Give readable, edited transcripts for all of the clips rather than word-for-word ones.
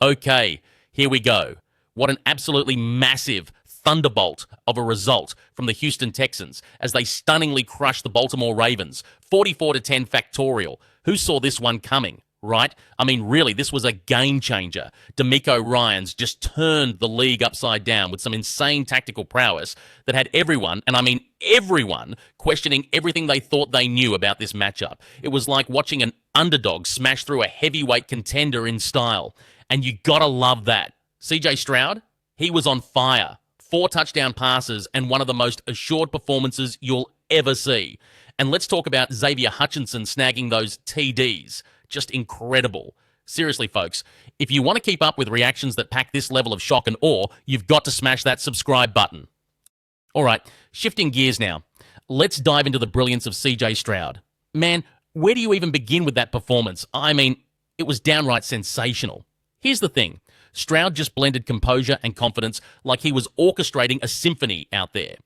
Okay, here we go. What an absolutely massive thunderbolt of a result from the Houston Texans as they stunningly crush the Baltimore Ravens, 44-10 factorial. Who saw this one coming, right? I mean, really, this was a game changer. DeMeco Ryans just turned the league upside down with some insane tactical prowess that had everyone, and I mean everyone, questioning everything they thought they knew about this matchup. It was like watching an underdog smash through a heavyweight contender in style. And you gotta love that. CJ Stroud, he was on fire. 4 touchdown passes and one of the most assured performances you'll ever see. And let's talk about Xavier Hutchinson snagging those TDs. Just incredible. Seriously, folks, if you want to keep up with reactions that pack this level of shock and awe, you've got to smash that subscribe button. All right, shifting gears now. Let's dive into the brilliance of CJ Stroud. Man, where do you even begin with that performance? I mean, it was downright sensational. Here's the thing. Stroud just blended composure and confidence like he was orchestrating a symphony out there.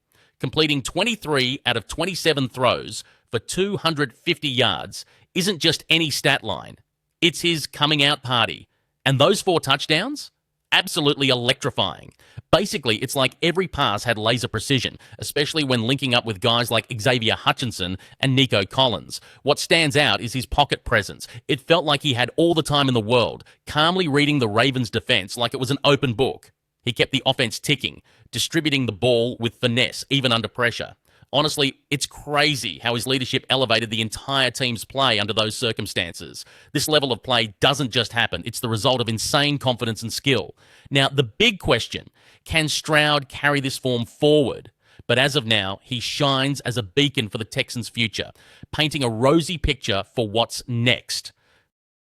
Completing 23 out of 27 throws for 250 yards isn't just any stat line. It's his coming out party. And those 4 touchdowns? Absolutely electrifying. Basically, it's like every pass had laser precision, especially when linking up with guys like Xavier Hutchinson and Nico Collins. What stands out is his pocket presence. It felt like he had all the time in the world, calmly reading the Ravens' defense like it was an open book. He kept the offense ticking, distributing the ball with finesse, even under pressure. Honestly, it's crazy how his leadership elevated the entire team's play under those circumstances. This level of play doesn't just happen. It's the result of insane confidence and skill. Now, the big question, can Stroud carry this form forward? But as of now, he shines as a beacon for the Texans' future, painting a rosy picture for what's next.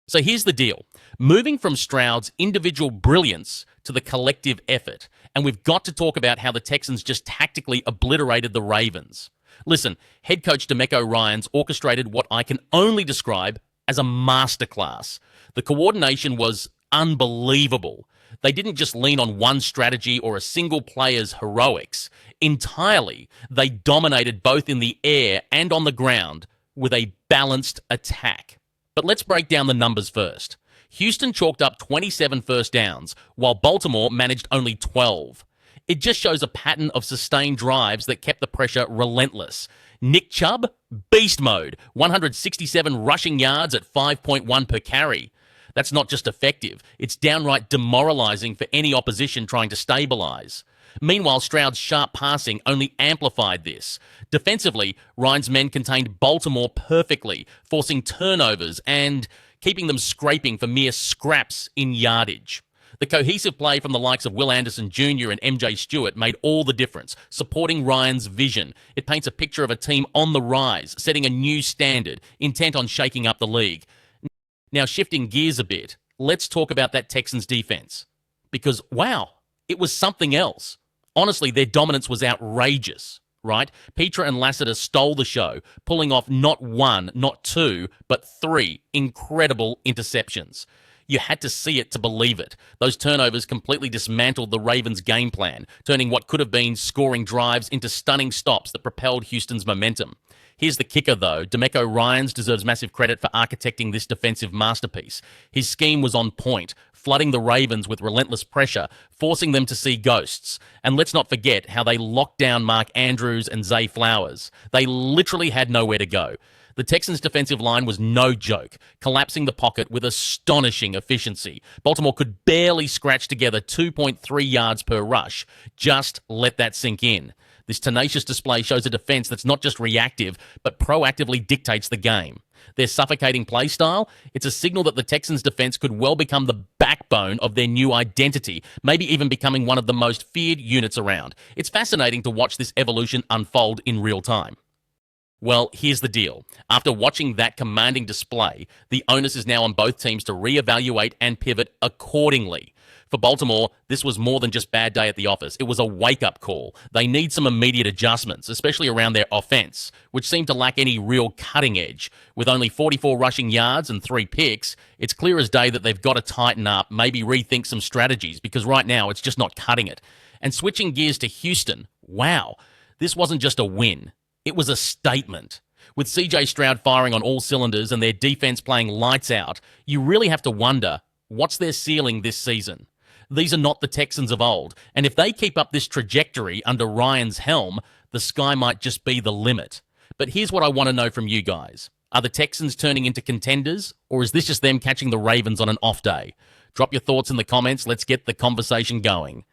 So here's the deal. Moving from Stroud's individual brilliance to the collective effort, and we've got to talk about how the Texans just tactically obliterated the Ravens. Listen, head coach DeMeco Ryans orchestrated what I can only describe as a masterclass. The coordination was unbelievable. They didn't just lean on one strategy or a single player's heroics. Entirely, they dominated both in the air and on the ground with a balanced attack. But let's break down the numbers first. Houston chalked up 27 first downs, while Baltimore managed only 12. It just shows a pattern of sustained drives that kept the pressure relentless. Nick Chubb, beast mode, 167 rushing yards at 5.1 per carry. That's not just effective, it's downright demoralizing for any opposition trying to stabilize. Meanwhile, Stroud's sharp passing only amplified this. Defensively, Ryan's men contained Baltimore perfectly, forcing turnovers and keeping them scraping for mere scraps in yardage. The cohesive play from the likes of Will Anderson Jr. and MJ Stewart made all the difference, supporting Ryan's vision. It paints a picture of a team on the rise, setting a new standard, intent on shaking up the league. Now, shifting gears a bit, let's talk about that Texans defense. Because, wow, it was something else. Honestly, their dominance was outrageous, right? Petra and Lassiter stole the show, pulling off not 1, not 2, but 3 incredible interceptions. You had to see it to believe it. Those turnovers completely dismantled the Ravens' game plan, turning what could have been scoring drives into stunning stops that propelled Houston's momentum. Here's the kicker, though. DeMeco Ryans deserves massive credit for architecting this defensive masterpiece. His scheme was on point, flooding the Ravens with relentless pressure, forcing them to see ghosts. And let's not forget how they locked down Mark Andrews and Zay Flowers. They literally had nowhere to go. The Texans' defensive line was no joke, collapsing the pocket with astonishing efficiency. Baltimore could barely scratch together 2.3 yards per rush. Just let that sink in. This tenacious display shows a defense that's not just reactive, but proactively dictates the game. Their suffocating play style, it's a signal that the Texans' defense could well become the backbone of their new identity, maybe even becoming one of the most feared units around. It's fascinating to watch this evolution unfold in real time. Well, here's the deal. After watching that commanding display, the onus is now on both teams to reevaluate and pivot accordingly. For Baltimore, this was more than just bad day at the office. It was a wake-up call. They need some immediate adjustments, especially around their offense, which seemed to lack any real cutting edge. With only 44 rushing yards and 3 picks, it's clear as day that they've got to tighten up, maybe rethink some strategies, because right now it's just not cutting it. And switching gears to Houston, wow, this wasn't just a win. It was a statement. With CJ Stroud firing on all cylinders and their defense playing lights out, you really have to wonder, What's their ceiling this season? These are not the Texans of old, and if they keep up this trajectory under Ryan's helm, the sky might just be the limit. But here's what I want to know from you guys. Are the Texans turning into contenders, or is this just them catching the Ravens on an off day? Drop your thoughts in the comments. Let's get the conversation going.